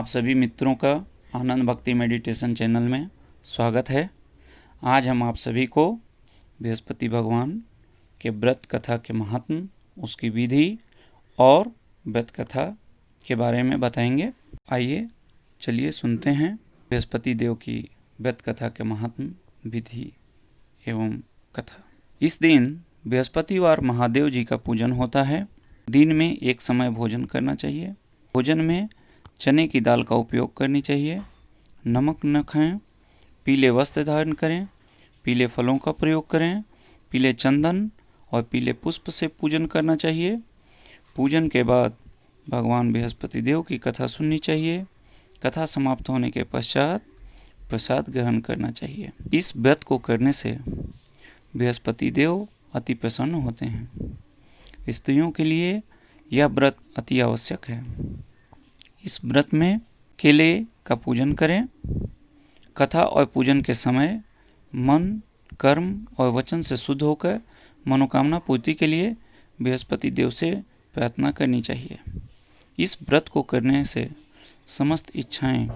आप सभी मित्रों का आनंद भक्ति मेडिटेशन चैनल में स्वागत है। आज हम आप सभी को बृहस्पति भगवान के व्रत कथा के महात्म, उसकी विधि और व्रत कथा के बारे में बताएंगे। आइए चलिए सुनते हैं बृहस्पति देव की व्रत कथा के महात्म, विधि एवं कथा। इस दिन बृहस्पतिवार महादेव जी का पूजन होता है। दिन में एक समय भोजन करना चाहिए। भोजन में चने की दाल का उपयोग करनी चाहिए। नमक न खाएं। पीले वस्त्र धारण करें। पीले फलों का प्रयोग करें। पीले चंदन और पीले पुष्प से पूजन करना चाहिए। पूजन के बाद भगवान बृहस्पति देव की कथा सुननी चाहिए। कथा समाप्त होने के पश्चात प्रसाद ग्रहण करना चाहिए। इस व्रत को करने से बृहस्पति देव अति प्रसन्न होते हैं। स्त्रियों के लिए यह व्रत अति आवश्यक है। इस व्रत में केले का पूजन करें। कथा और पूजन के समय मन, कर्म और वचन से शुद्ध होकर मनोकामना पूर्ति के लिए बृहस्पति देव से प्रार्थना करनी चाहिए। इस व्रत को करने से समस्त इच्छाएं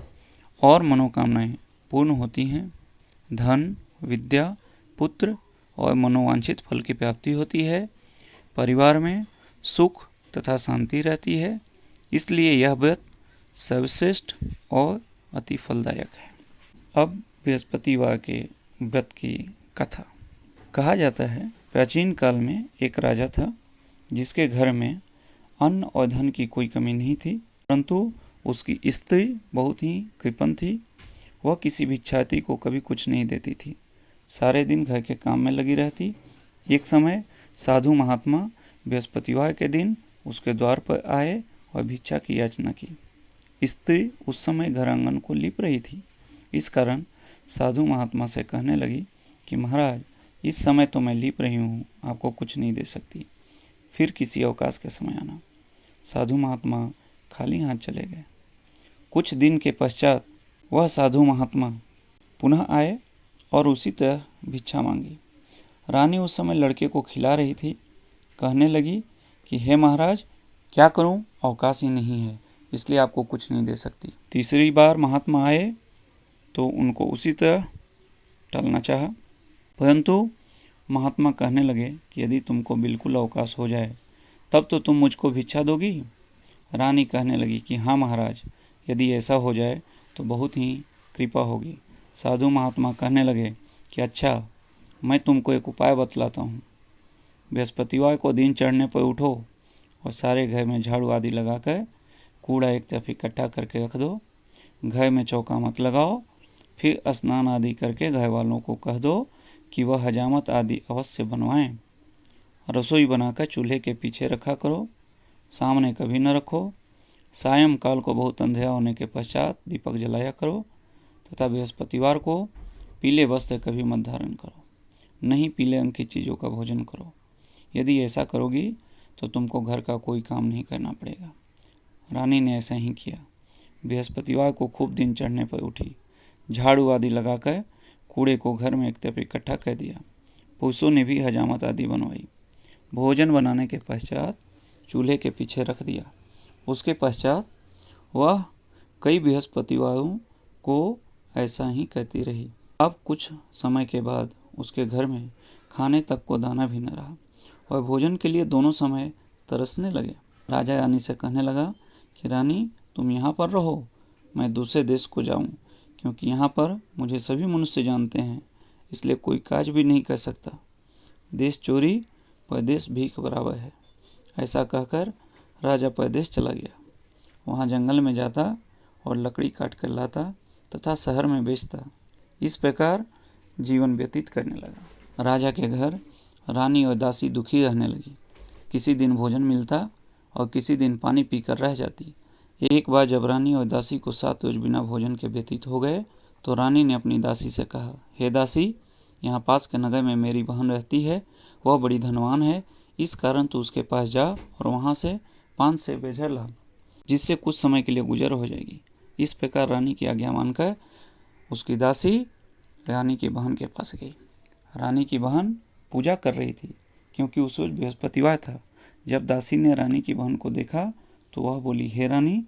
और मनोकामनाएं पूर्ण होती हैं। धन, विद्या, पुत्र और मनोवांछित फल की प्राप्ति होती है। परिवार में सुख तथा शांति रहती है। इसलिए यह व्रत सर्वश्रेष्ठ और अति फलदायक है। अब बृहस्पतिवार के व्रत की कथा। कहा जाता है, प्राचीन काल में एक राजा था जिसके घर में अन्न और धन की कोई कमी नहीं थी, परंतु उसकी स्त्री बहुत ही कृपण थी। वह किसी भिक्षार्थी को कभी कुछ नहीं देती थी। सारे दिन घर के काम में लगी रहती। एक समय साधु महात्मा बृहस्पतिवार के दिन उसके द्वार पर आए और भिक्षा की याचना की। स्त्री उस समय घर आंगन को लीप रही थी। इस कारण साधु महात्मा से कहने लगी कि महाराज, इस समय तो मैं लीप रही हूँ, आपको कुछ नहीं दे सकती। फिर किसी अवकाश के समय आना। साधु महात्मा खाली हाथ चले गए। कुछ दिन के पश्चात वह साधु महात्मा पुनः आए और उसी तरह भिक्षा मांगी। रानी उस समय लड़के को खिला रही थी। कहने लगी कि हे महाराज, क्या करूं, अवकाश ही नहीं है, इसलिए आपको कुछ नहीं दे सकती। तीसरी बार महात्मा आए तो उनको उसी तरह टालना चाहा, परंतु महात्मा कहने लगे कि यदि तुमको बिल्कुल अवकाश हो जाए तब तो तुम मुझको भिक्षा दोगी। रानी कहने लगी कि हाँ महाराज, यदि ऐसा हो जाए तो बहुत ही कृपा होगी। साधु महात्मा कहने लगे कि अच्छा, मैं तुमको एक उपाय बतलाता हूँ। बृहस्पतिवार को दिन चढ़ने पर उठो और सारे घर में झाड़ू आदि लगाकर कूड़ा एक तरफ इकट्ठा करके रख दो। घर में चौका मत लगाओ। फिर स्नान आदि करके घर वालों को कह दो कि वह हजामत आदि अवश्य बनवाएं। रसोई बनाकर चूल्हे के पीछे रखा करो, सामने कभी न रखो। सायंकाल को बहुत अंधेरा होने के पश्चात दीपक जलाया करो तथा बृहस्पतिवार को पीले वस्त्र कभी मत धारण करो। नहीं पीले रंग की चीज़ों का भोजन करो। यदि ऐसा करोगी तो तुमको घर का कोई काम नहीं करना पड़ेगा। रानी ने ऐसा ही किया। बृहस्पतिवार को खूब दिन चढ़ने पर उठी। झाड़ू आदि लगाकर कूड़े को घर में एक तरफ इकट्ठा कर दिया। पुरुषों ने भी हजामत आदि बनवाई। भोजन बनाने के पश्चात चूल्हे के पीछे रख दिया। उसके पश्चात वह कई बृहस्पतिवारों को ऐसा ही करती रही। अब कुछ समय के बाद उसके घर में खाने तक को दाना भी न रहा और भोजन के लिए दोनों समय तरसने लगे। राजा रानी से कहने लगा कि रानी, तुम यहाँ पर रहो, मैं दूसरे देश को जाऊँ, क्योंकि यहाँ पर मुझे सभी मनुष्य जानते हैं, इसलिए कोई काज भी नहीं कर सकता। देश चोरी परदेश भीख बराबर है। ऐसा कहकर राजा परदेश चला गया। वहाँ जंगल में जाता और लकड़ी काट कर लाता तथा शहर में बेचता। इस प्रकार जीवन व्यतीत करने लगा। राजा के घर रानी और दासी दुखी रहने लगी। किसी दिन भोजन मिलता और किसी दिन पानी पीकर रह जाती। एक बार जब रानी और दासी को 7 रोज बिना भोजन के व्यतीत हो गए तो रानी ने अपनी दासी से कहा, हे दासी, यहाँ पास के नगर में मेरी बहन रहती है। वह बड़ी धनवान है। इस कारण तू उसके पास जा और वहाँ से 5 सेर बेझर ला, जिससे कुछ समय के लिए गुजर हो जाएगी। इस प्रकार रानी की आज्ञा मानकर उसकी दासी रानी की बहन के पास गई। रानी की बहन पूजा कर रही थी क्योंकि उस बृहस्पतिवार था। जब दासी ने रानी की बहन को देखा तो वह बोली, हे रानी,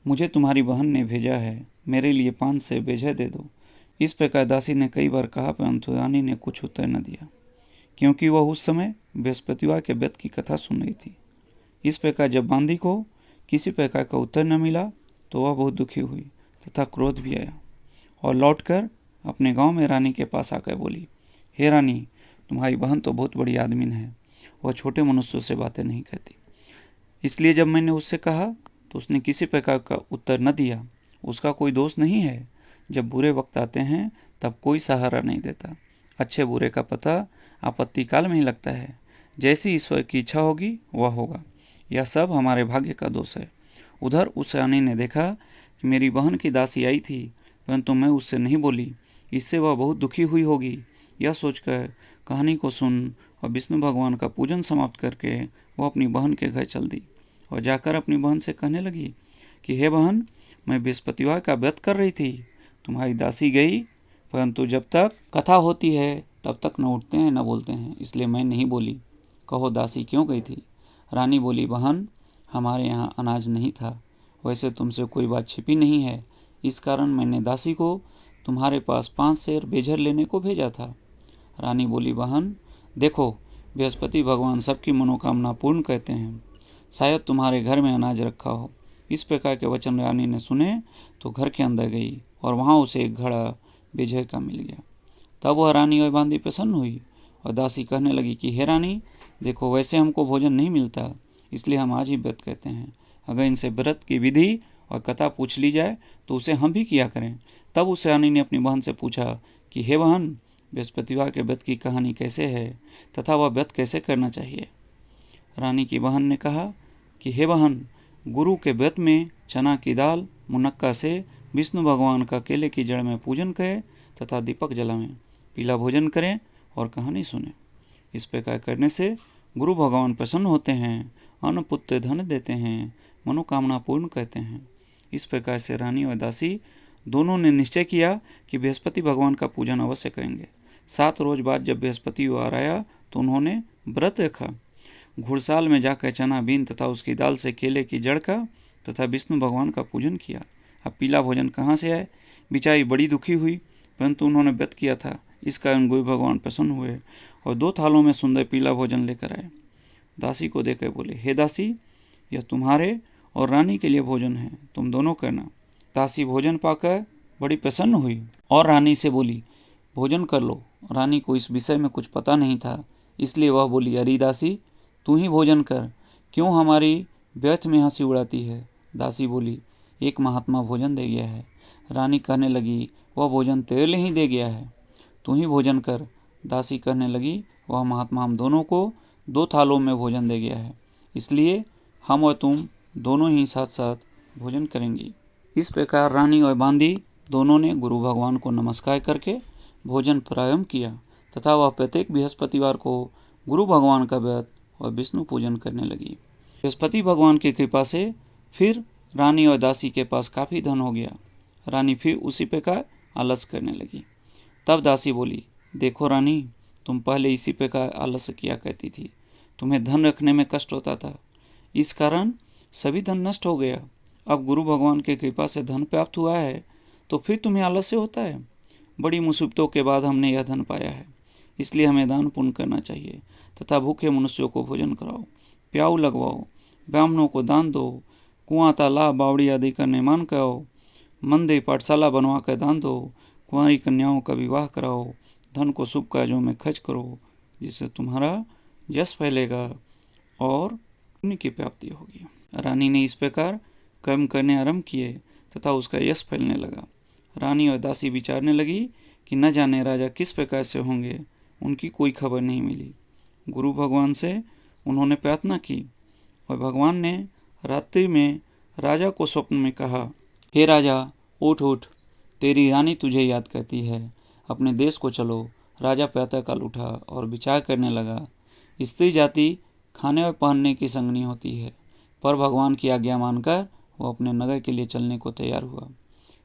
मुझे तुम्हारी बहन ने भेजा है, मेरे लिए 5 सेर बेझे दे दो। इस प्रकार दासी ने कई बार कहा, परंतु रानी ने कुछ उत्तर न दिया, क्योंकि वह उस समय बृहस्पतिवार के व्रत की कथा सुन रही थी। इस प्रकार जब बांदी को किसी प्रकार का उत्तर न मिला तो वह बहुत दुखी हुई तथा क्रोध भी आया और लौटकर अपने गांव में रानी के पास आकर बोली, हे रानी, तुम्हारी बहन तो बहुत बड़ी आदमीन है, वह छोटे मनुष्यों से बातें नहीं कहती। इसलिए जब मैंने उससे कहा तो उसने किसी प्रकार का उत्तर न दिया। उसका कोई दोष नहीं है, जब बुरे वक्त आते हैं तब कोई सहारा नहीं देता। अच्छे बुरे का पता आपत्ति काल में ही लगता है। जैसी ईश्वर की इच्छा होगी वह होगा। यह सब हमारे भाग्य का दोष है। उधर उस रानी ने देखा कि मेरी बहन की दासी आई थी, परंतु मैं उससे नहीं बोली। इससे वह बहुत दुखी हुई होगी। यह सोचकर कहानी को सुन और विष्णु भगवान का पूजन समाप्त करके वह अपनी बहन के घर चल दी और जाकर अपनी बहन से कहने लगी कि हे बहन, मैं बृहस्पतिवार का व्रत कर रही थी, तुम्हारी दासी गई, परंतु जब तक कथा होती है तब तक न उठते हैं न बोलते हैं, इसलिए मैं नहीं बोली। कहो दासी क्यों गई थी? रानी बोली, बहन, हमारे यहाँ अनाज नहीं था। वैसे तुमसे कोई बात छिपी नहीं है, इस कारण मैंने दासी को तुम्हारे पास 5 सेर बेझर लेने को भेजा था। रानी बोली, बहन देखो, बृहस्पति भगवान सबकी मनोकामना पूर्ण करते हैं। शायद तुम्हारे घर में अनाज रखा हो। इस प्रकार के वचन रानी ने सुने तो घर के अंदर गई और वहाँ उसे एक घड़ा बेझर का मिल गया। तब वह रानी और बांदी प्रसन्न हुई और दासी कहने लगी कि हे रानी, देखो, वैसे हमको भोजन नहीं मिलता, इसलिए हम आज ही व्रत करते हैं। अगर इनसे व्रत की विधि और कथा पूछ ली जाए तो उसे हम भी किया करें। तब उस रानी ने अपनी बहन से पूछा कि हे बहन, बृहस्पतिवार के व्रत की कहानी कैसे है तथा वह व्रत कैसे करना चाहिए? रानी की बहन ने कहा कि हे बहन, गुरु के व्रत में चना की दाल मुनक्का से विष्णु भगवान का केले की जड़ में पूजन करें तथा दीपक जलावें, पीला भोजन करें और कहानी सुने। इस प्रकार करने से गुरु भगवान प्रसन्न होते हैं, अन्न पुत्र धन देते हैं, मनोकामना पूर्ण करते हैं। इस प्रकार से रानी और दासी दोनों ने निश्चय किया कि बृहस्पति भगवान का पूजन अवश्य करेंगे। 7 रोज बाद जब बृहस्पतिवार आया तो उन्होंने व्रत रखा। घुड़साल में जाकर चना बीन तथा उसकी दाल से केले की जड़ का तथा विष्णु भगवान का पूजन किया। अब पीला भोजन कहाँ से आए? बेचारी बड़ी दुखी हुई, परंतु उन्होंने व्रत किया था, इस कारण गुरु भगवान प्रसन्न हुए और 2 थालों में सुंदर पीला भोजन लेकर आए। दासी को देकर बोले, हे दासी, यह तुम्हारे और रानी के लिए भोजन है, तुम दोनों करना। दासी भोजन पाकर बड़ी प्रसन्न हुई और रानी से बोली, भोजन कर लो। रानी को इस विषय में कुछ पता नहीं था, इसलिए वह बोली, अरे दासी, तू ही भोजन कर, क्यों हमारी व्यर्थ में हंसी उड़ाती है? दासी बोली, एक महात्मा भोजन दे गया है। रानी कहने लगी, वह भोजन तेरे लिए ही दे गया है, तू ही भोजन कर। दासी कहने लगी, वह महात्मा हम दोनों को 2 थालों में भोजन दे गया है, इसलिए हम और तुम दोनों ही साथ साथ भोजन करेंगी। इस प्रकार रानी और बांदी दोनों ने गुरु भगवान को नमस्कार करके भोजन प्रारंभ किया तथा वह प्रत्येक बृहस्पतिवार को गुरु भगवान का व्रत और विष्णु पूजन करने लगी। बृहस्पति भगवान की कृपा से फिर रानी और दासी के पास काफ़ी धन हो गया। रानी फिर उसी प्रकार आलस करने लगी। तब दासी बोली, देखो रानी, तुम पहले इसी प्रकार आलस्य किया करती थी, तुम्हें धन रखने में कष्ट होता था, इस कारण सभी धन नष्ट हो गया। अब गुरु भगवान की कृपा से धन प्राप्त हुआ है तो फिर तुम्हें आलस्य होता है। बड़ी मुसीबतों के बाद हमने यह धन पाया है, इसलिए हमें दान पुण्य करना चाहिए तथा भूखे मनुष्यों को भोजन कराओ, प्याऊ लगवाओ, ब्राह्मणों को दान दो, कुआं तालाब बावड़ी आदि का निर्माण कराओ, मंदिर पाठशाला बनवा कर दान दो, कुंवारी कन्याओं का विवाह कराओ, धन को शुभ कार्यों में खर्च करो, जिससे तुम्हारा यश फैलेगा और पुण्य की प्राप्ति होगी। रानी ने इस प्रकार कर्म करने आरंभ किए तथा उसका यश फैलने लगा। रानी और दासी विचारने लगी कि न जाने राजा किस प्रकार से होंगे, उनकी कोई खबर नहीं मिली। गुरु भगवान से उन्होंने प्रार्थना की और भगवान ने रात्रि में राजा को स्वप्न में कहा, हे राजा, उठ उठ, तेरी रानी तुझे याद करती है, अपने देश को चलो। राजा प्रातःकाल उठा और विचार करने लगा, स्त्री जाति खाने और पहनने की संगनी होती है, पर भगवान की आज्ञा मानकर वह अपने नगर के लिए चलने को तैयार हुआ।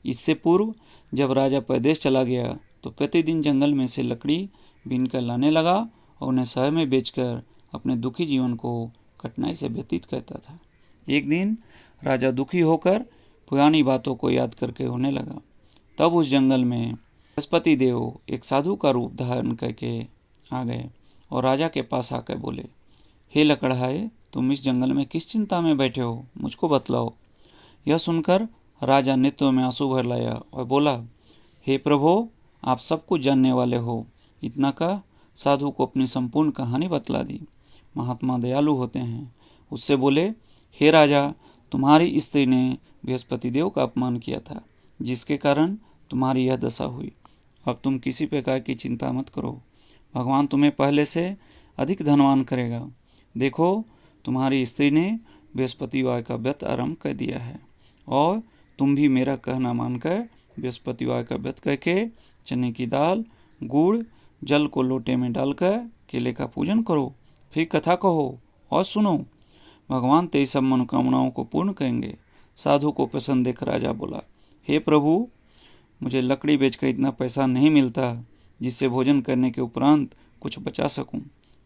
इससे पूर्व जब राजा परदेश चला गया तो प्रतिदिन जंगल में से लकड़ी बीनकर लाने लगा और उन्हें शहर में बेचकर अपने दुखी जीवन को कठिनाई से व्यतीत करता था। एक दिन राजा दुखी होकर पुरानी बातों को याद करके रोने लगा। तब उस जंगल में बृहस्पति देव एक साधु का रूप धारण करके आ गए और राजा के पास आकर बोले, हे लकड़हारे, तुम इस जंगल में किस चिंता में बैठे हो, मुझको बतलाओ। यह सुनकर राजा नेत्रों में आंसू भर लाया और बोला, हे प्रभु, आप सब कुछ जानने वाले हो। इतना कह साधु को अपनी संपूर्ण कहानी बतला दी। महात्मा दयालु होते हैं। उससे बोले, हे राजा, तुम्हारी स्त्री ने बृहस्पति देव का अपमान किया था, जिसके कारण तुम्हारी यह दशा हुई। अब तुम किसी प्रकार की चिंता मत करो, भगवान तुम्हें पहले से अधिक धनवान करेगा। देखो, तुम्हारी स्त्री ने बृहस्पतिवार का व्रत आरंभ कर दिया है और तुम भी मेरा कहना मानकर बृहस्पतिवार का व्रत करके चने की दाल, गुड़, जल को लोटे में डालकर केले का पूजन करो, फिर कथा कहो और सुनो। भगवान तेरी सब मनोकामनाओं को पूर्ण करेंगे। साधु को प्रसन्न देख राजा बोला, हे प्रभु, मुझे लकड़ी बेचकर इतना पैसा नहीं मिलता जिससे भोजन करने के उपरांत कुछ बचा सकूं।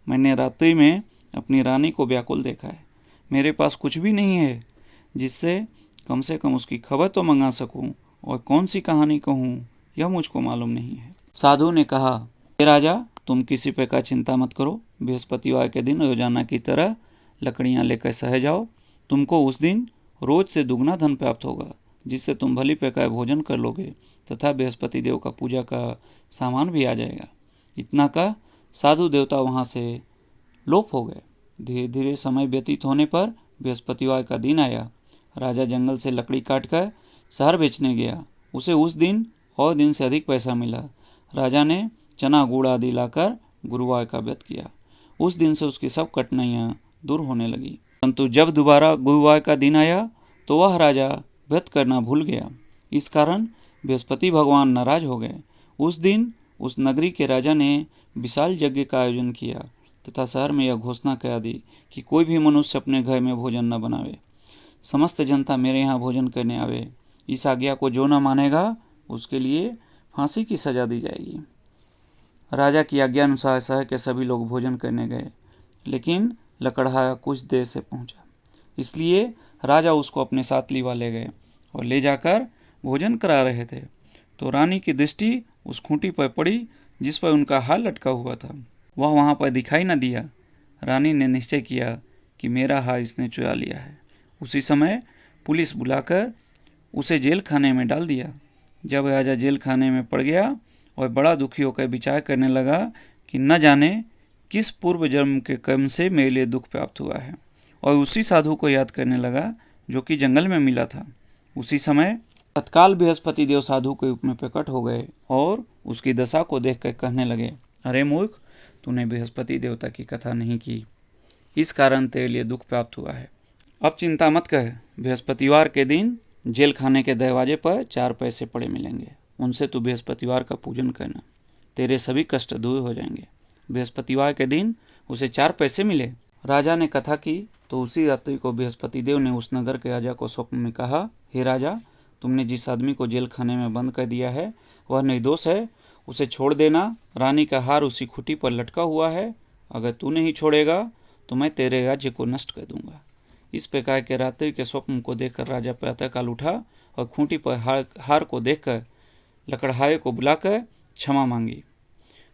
मैंने रात्रि में अपनी रानी को व्याकुल देखा है। मेरे पास कुछ भी नहीं है जिससे कम से कम उसकी खबर तो मंगा सकूं, और कौन सी कहानी कहूं यह मुझको मालूम नहीं है। साधु ने कहा, हे राजा, तुम किसी प्रकार चिंता मत करो। बृहस्पतिवार के दिन रोजाना की तरह लकड़ियां लेकर शहर जाओ। तुमको उस दिन रोज से दुगना धन प्राप्त होगा, जिससे तुम भली प्रकार भोजन कर लोगे तथा बृहस्पति देव का पूजा का सामान भी आ जाएगा। इतना का साधु देवता वहाँ से लोप हो गए। धीरे धीरे समय व्यतीत होने पर बृहस्पतिवार का दिन आया। राजा जंगल से लकड़ी काटकर शहर बेचने गया। उसे उस दिन और दिन से अधिक पैसा मिला। राजा ने चना गुड़ आदि लाकर गुरुवार का व्रत किया। उस दिन से उसकी सब कठिनाइयाँ दूर होने लगी। परंतु जब दोबारा गुरुवार का दिन आया तो वह राजा व्रत करना भूल गया। इस कारण बृहस्पति भगवान नाराज हो गए। उस दिन उस नगरी के राजा ने विशाल यज्ञ का आयोजन किया तथा शहर में यह घोषणा करा दी कि कोई भी मनुष्य अपने घर में भोजन न बनावे। समस्त जनता मेरे यहाँ भोजन करने आवे। इस आज्ञा को जो न मानेगा उसके लिए फांसी की सजा दी जाएगी। राजा की आज्ञा अनुसार शहर के सभी लोग भोजन करने गए, लेकिन लकड़हारा कुछ देर से पहुंचा। इसलिए राजा उसको अपने साथ लिवा ले गए और ले जाकर भोजन करा रहे थे तो रानी की दृष्टि उस खूंटी पर पड़ी जिस पर उनका हार लटका हुआ था। वह वहाँ पर दिखाई न दिया। रानी ने निश्चय किया कि मेरा हार इसने चुरा लिया है। उसी समय पुलिस बुलाकर उसे जेल खाने में डाल दिया। जब राजा जेल खाने में पड़ गया और बड़ा दुखी होकर विचार करने लगा कि न जाने किस पूर्व जन्म के कर्म से मेरे लिए दुख प्राप्त हुआ है, और उसी साधु को याद करने लगा जो कि जंगल में मिला था। उसी समय तत्काल बृहस्पति देव साधु के रूप में प्रकट हो गए और उसकी दशा को देखकर कहने लगे, अरे मूर्ख, तूने बृहस्पति देवता की कथा नहीं की, इस कारण तेरे लिए दुख प्राप्त हुआ है। अब चिंता मत कर। बृहस्पतिवार के दिन जेल खाने के दरवाजे पर 4 पैसे पड़े मिलेंगे। उनसे तू बृहस्पतिवार का पूजन करना, तेरे सभी कष्ट दूर हो जाएंगे। बृहस्पतिवार के दिन उसे 4 पैसे मिले। राजा ने कथा की तो उसी रात्रि को बृहस्पति देव ने उस नगर के राजा को स्वप्न में कहा, हे राजा, तुमने जिस आदमी को जेल खाने में बंद कर दिया है वह निर्दोष है, उसे छोड़ देना। रानी का हार उसी खूंटी पर लटका हुआ है। अगर तू नहीं छोड़ेगा तो मैं तेरे राज्य को नष्ट कर दूंगा। इस प्रकार के रात्रि के स्वप्न को देखकर राजा प्रातःकाल उठा और खूंटी पर हार को देखकर लकड़हारे को बुलाकर क्षमा मांगी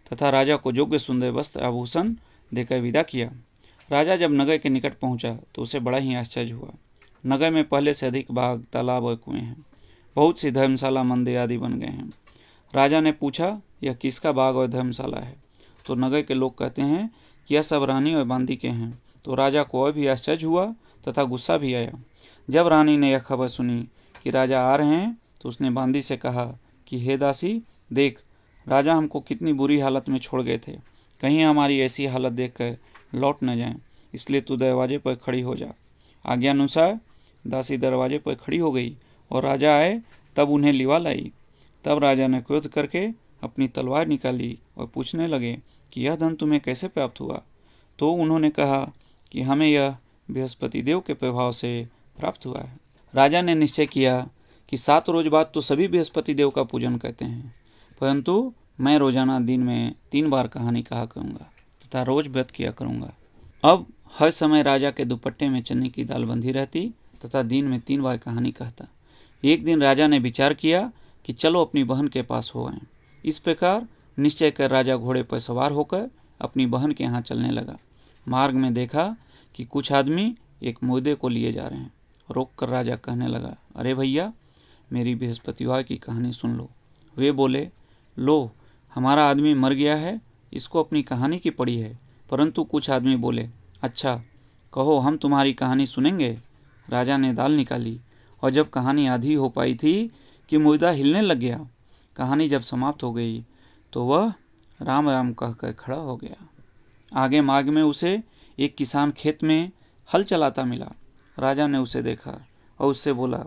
तथा राजा को योग्य सुंदर वस्त्र आभूषण देकर विदा किया। राजा जब नगर के निकट पहुंचा तो उसे बड़ा ही आश्चर्य हुआ। नगर में पहले से अधिक बाग, तालाब और कुएं हैं। बहुत सी धर्मशाला, मंदिर आदि बन गए हैं। राजा ने पूछा, यह किसका बाग और धर्मशाला है? तो नगर के लोग कहते हैं कि यह सब रानी और बांदी के हैं। तो राजा को और भी आश्चर्य हुआ तथा गुस्सा भी आया। जब रानी ने यह खबर सुनी कि राजा आ रहे हैं तो उसने बांदी से कहा कि हे दासी, देख, राजा हमको कितनी बुरी हालत में छोड़ गए थे, कहीं हमारी ऐसी हालत देखकर लौट न जाएं, इसलिए तू दरवाजे पर खड़ी हो जा। आज्ञानुसार दासी दरवाजे पर खड़ी हो गई और राजा आए तब उन्हें लिवा लाई। तब राजा ने क्रोध करके अपनी तलवार निकाली और पूछने लगे कि यह धन तुम्हें कैसे प्राप्त हुआ? तो उन्होंने कहा कि हमें यह बृहस्पति देव के प्रभाव से प्राप्त हुआ है। राजा ने निश्चय किया कि 7 रोज बाद तो सभी बृहस्पति देव का पूजन करते हैं, परंतु मैं रोजाना दिन में 3 बार कहानी कहा करूँगा तथा रोज व्रत किया करूँगा। अब हर समय राजा के दुपट्टे में चने की दाल बंधी रहती तथा दिन में 3 बार कहानी कहता। एक दिन राजा ने विचार किया कि चलो अपनी बहन के पास हो आएं। इस प्रकार निश्चय कर राजा घोड़े पर सवार होकर अपनी बहन के यहाँ चलने लगा। मार्ग में देखा कि कुछ आदमी एक मुर्दे को लिए जा रहे हैं। रोक कर राजा कहने लगा, अरे भैया, मेरी बृहस्पतिवार की कहानी सुन लो। वे बोले, लो, हमारा आदमी मर गया है, इसको अपनी कहानी की पड़ी है। परंतु कुछ आदमी बोले, अच्छा कहो, हम तुम्हारी कहानी सुनेंगे। राजा ने दाल निकाली और जब कहानी आधी हो पाई थी कि मुर्दा हिलने लग गया। कहानी जब समाप्त हो गई तो वह राम राम कहकर खड़ा हो गया। आगे मार्ग में उसे एक किसान खेत में हल चलाता मिला। राजा ने उसे देखा और उससे बोला,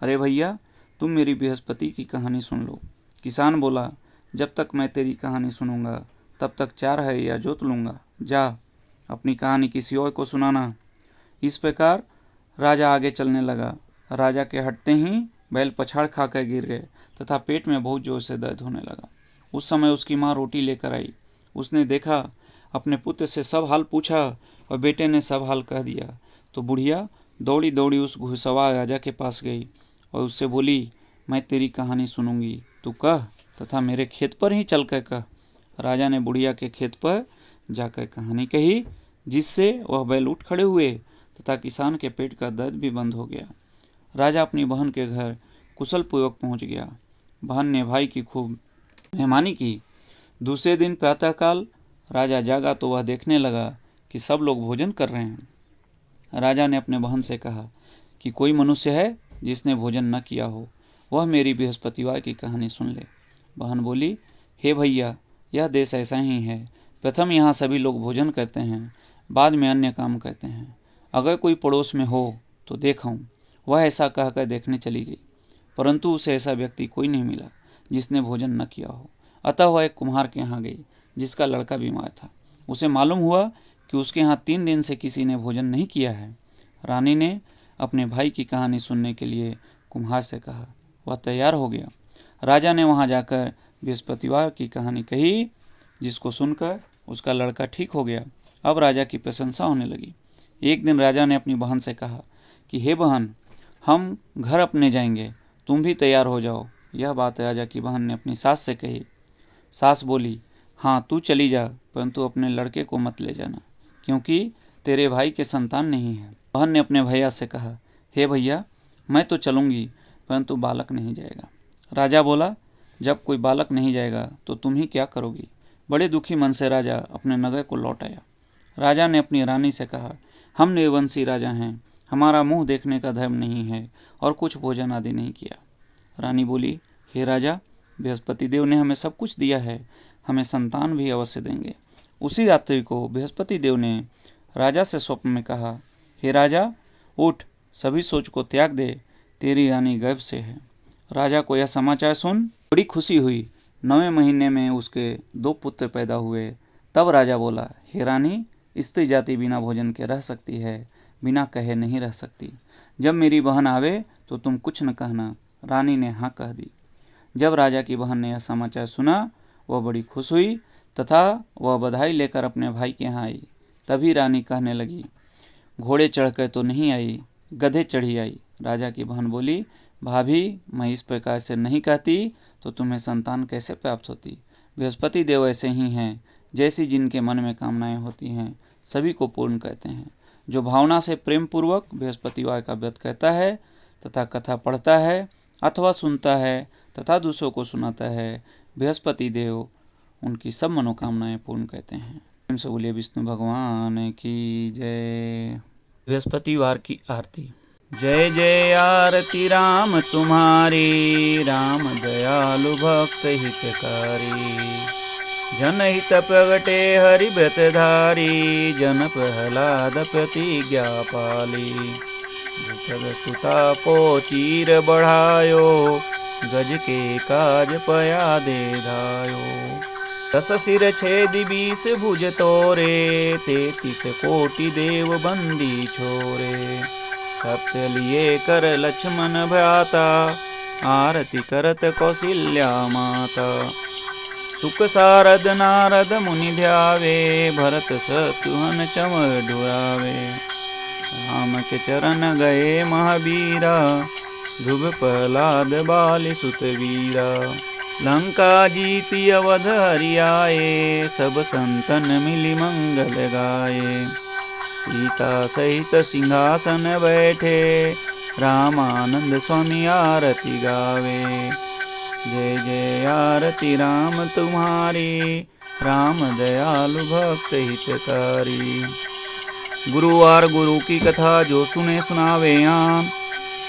अरे भैया, तुम मेरी बृहस्पति की कहानी सुन लो। किसान बोला, जब तक मैं तेरी कहानी सुनूंगा तब तक 4 हैया जोत लूँगा। जा, अपनी कहानी किसी और को सुनाना। इस प्रकार राजा आगे चलने लगा। राजा के हटते ही बैल पछाड़ खाकर गिर गए तथा पेट में बहुत जोर से दर्द होने लगा। उस समय उसकी माँ रोटी लेकर आई। उसने देखा, अपने पुत्र से सब हाल पूछा और बेटे ने सब हाल कह दिया तो बुढ़िया दौड़ी दौड़ी उस घुड़सवार राजा के पास गई और उससे बोली, मैं तेरी कहानी सुनूंगी, तू कह तथा मेरे खेत पर ही चल कर कह। राजा ने बुढ़िया के खेत पर जाकर कहानी कही, जिससे वह बैल उठ खड़े हुए तथा किसान के पेट का दर्द भी बंद हो गया। राजा अपनी बहन के घर कुशल पूर्वक पहुंच गया। बहन ने भाई की खूब मेहमानी की। दूसरे दिन प्रातःकाल राजा जागा तो वह देखने लगा कि सब लोग भोजन कर रहे हैं। राजा ने अपने बहन से कहा कि कोई मनुष्य है जिसने भोजन न किया हो, वह मेरी बृहस्पतिवार की कहानी सुन ले। बहन बोली, हे भैया, यह देश ऐसा ही है। प्रथम यहाँ सभी लोग भोजन करते हैं, बाद में अन्य काम करते हैं। अगर कोई पड़ोस में हो तो देखाऊं। वह ऐसा कहकर देखने चली गई, परंतु उसे ऐसा व्यक्ति कोई नहीं मिला जिसने भोजन न किया हो। अतः वह एक कुम्हार के यहाँ गई जिसका लड़का बीमार था। उसे मालूम हुआ कि उसके यहाँ 3 दिन से किसी ने भोजन नहीं किया है। रानी ने अपने भाई की कहानी सुनने के लिए कुम्हार से कहा। वह तैयार हो गया। राजा ने वहाँ जाकर बृहस्पतिवार की कहानी कही, जिसको सुनकर उसका लड़का ठीक हो गया। अब राजा की प्रशंसा होने लगी। एक दिन राजा ने अपनी बहन से कहा कि हे बहन, हम घर अपने जाएंगे, तुम भी तैयार हो जाओ। यह बात राजा की बहन ने अपनी सास से कही। सास बोली, हाँ तू चली जा, परंतु अपने लड़के को मत ले जाना, क्योंकि तेरे भाई के संतान नहीं है। बहन ने अपने भैया से कहा, हे भैया, मैं तो चलूँगी, परंतु बालक नहीं जाएगा। राजा बोला, जब कोई बालक नहीं जाएगा तो तुम ही क्या करोगी। बड़े दुखी मन से राजा अपने नगर को लौट आया। राजा ने अपनी रानी से कहा, हम निर्वंशी राजा हैं, हमारा मुंह देखने का धर्म नहीं है और कुछ भोजन आदि नहीं किया। रानी बोली, हे राजा, बृहस्पति देव ने हमें सब कुछ दिया है, हमें संतान भी अवश्य देंगे। उसी रात्रि को बृहस्पति देव ने राजा से स्वप्न में कहा, हे राजा, उठ, सभी सोच को त्याग दे, तेरी रानी गर्भ से है। राजा को यह समाचार सुन बड़ी खुशी हुई। 9वें महीने में उसके 2 पुत्र पैदा हुए। तब राजा बोला, हे रानी, स्त्री जाति बिना भोजन के रह सकती है, बिना कहे नहीं रह सकती। जब मेरी बहन आवे तो तुम कुछ न कहना। रानी ने हाँ कह दी। जब राजा की बहन ने यह समाचार सुना, वह बड़ी खुश हुई तथा वह बधाई लेकर अपने भाई के यहाँ आई। तभी रानी कहने लगी, घोड़े चढ़कर तो नहीं आई, गधे चढ़ी आई। राजा की बहन बोली, भाभी, मैं इस प्रकार से नहीं कहती तो तुम्हें संतान कैसे प्राप्त होती। बृहस्पति देव ऐसे ही हैं, जैसी जिनके मन में कामनाएं होती हैं सभी को पूर्ण करते हैं। जो भावना से प्रेम पूर्वक बृहस्पतिवार का व्रत करता है तथा कथा पढ़ता है अथवा सुनता है तथा दूसरों को सुनाता है, बृहस्पति देव उनकी सब मनोकामनाएं पूर्ण करते हैं। प्रेम से बोलिए विष्णु भगवान की जय। बृहस्पतिवार की आरती। जय जय आरती राम तुम्हारी, राम दयालु भक्त हितकारी। जनहित प्रगटे हरि व्रतधारी, जन प्रहलाद प्रतिज्ञा पाली। भूतल सुता को चीर बढ़ायो, गज के काज पया दे धायो। 10 सिर छेदी 20 भुज तोरे, 33 कोटि देव बंदी छोरे। सप्त लिए कर लक्ष्मण भ्राता, आरती करत कौशल्या माता। सुख सारद नारद मुनि ध्यावे, भरत शत्रुघ्न चमर ढुरावे। राम के चरण गए महावीरा, ध्रुव प्रहलाद बाली सुत वीरा। लंका जीति अवध हरि आए, सब संतन मिली मंगल गाए। सीता सहित सिंहासन बैठे, रामानंद स्वामी आरती गावे। जय जय आरती राम तुम्हारी, राम दयालु भक्त हितकारी। गुरुवार गुरु की कथा जो सुने सुनावे आम,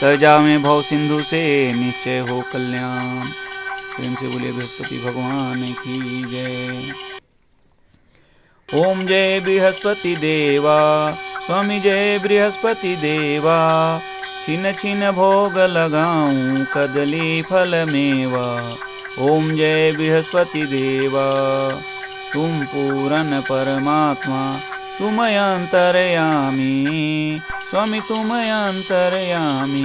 तजा में भव सिंधु से निश्चय हो कल्याण। प्रेम से बोले बृहस्पति भगवान की जय। ओम जय बृहस्पति देवा, स्वामी जय बृहस्पति देवा। छिन छिन भोग लगाऊं, कदली फल मेवा। ओम जय बृहस्पति देवा, तुम पूरन परमात्मा, तुम अंतर्यामी। स्वामी तुम अंतर्यामी,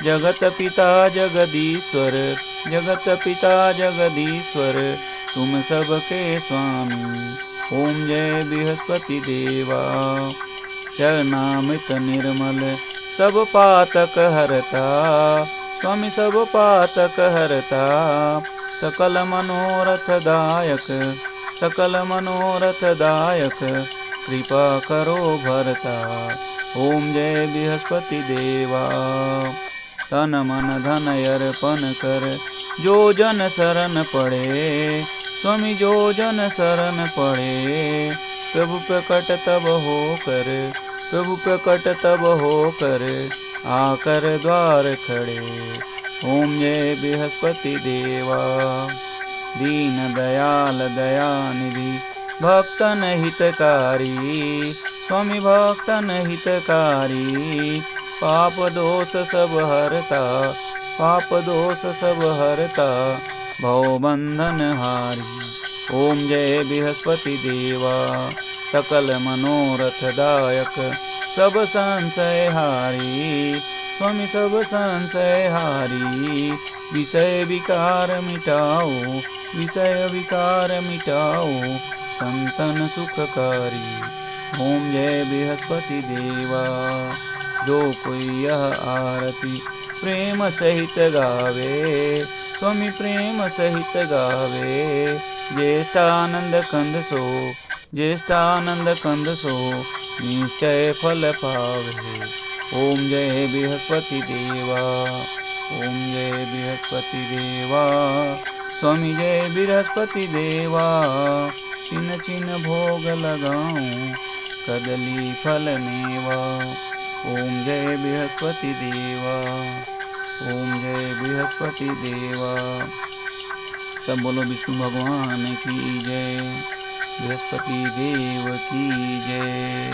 जगत पिता जगदीश्वर, जगत पिता जगदीश्वर, तुम सबके स्वामी। ओम जय बृहस्पति देवा, चरणामृत निर्मल, सब पातक हरता। स्वामी सब पातक हरता, सकल मनोरथ दायक, सकल मनोरथ दायक, कृपा करो भरता। ओम जय बृहस्पति देवा, तन मन धन अर्पण कर, जो जन शरण पड़े। स्वामी जो जन शरण पड़े, प्रभु प्रकट तब हो कर, प्रभु प्रकट तब हो कर, आकर द्वार खड़े। ओम जय बृहस्पति देवा, दीन दयाल दयानिधि, भक्तन हितकारी। स्वामी भक्तन हितकारी, पाप दोष सब हरता, पाप दोष सब हरता, भव बंधन हारी। ओम जय बृहस्पति देवा, सकल मनोरथ दायक, सब संशय हारी। स्वामी सब संशय हारी, विषय विकार मिटाओ, विषय विकार मिटाओ, संतन सुखकारी। ओम जय बृहस्पति देवा, जो कोई यह आरती प्रेम सहित गावे। स्वामी प्रेम सहित गावे, ज्येष्ठानंद कंद सो, ज्येष्ठानंद कंद सो, निश्चय फल पावे। ओम जय बृहस्पति देवा, ओम जय बृहस्पति देवा। स्वामी जय बृहस्पति देवा, चिन चिन भोग लगाऊं, कदली फल मेवा। ओम जय बृहस्पति देवा, ओम जय बृहस्पति देवा। सब बोलो विष्णु भगवान की जय, बृहस्पति देव की जय।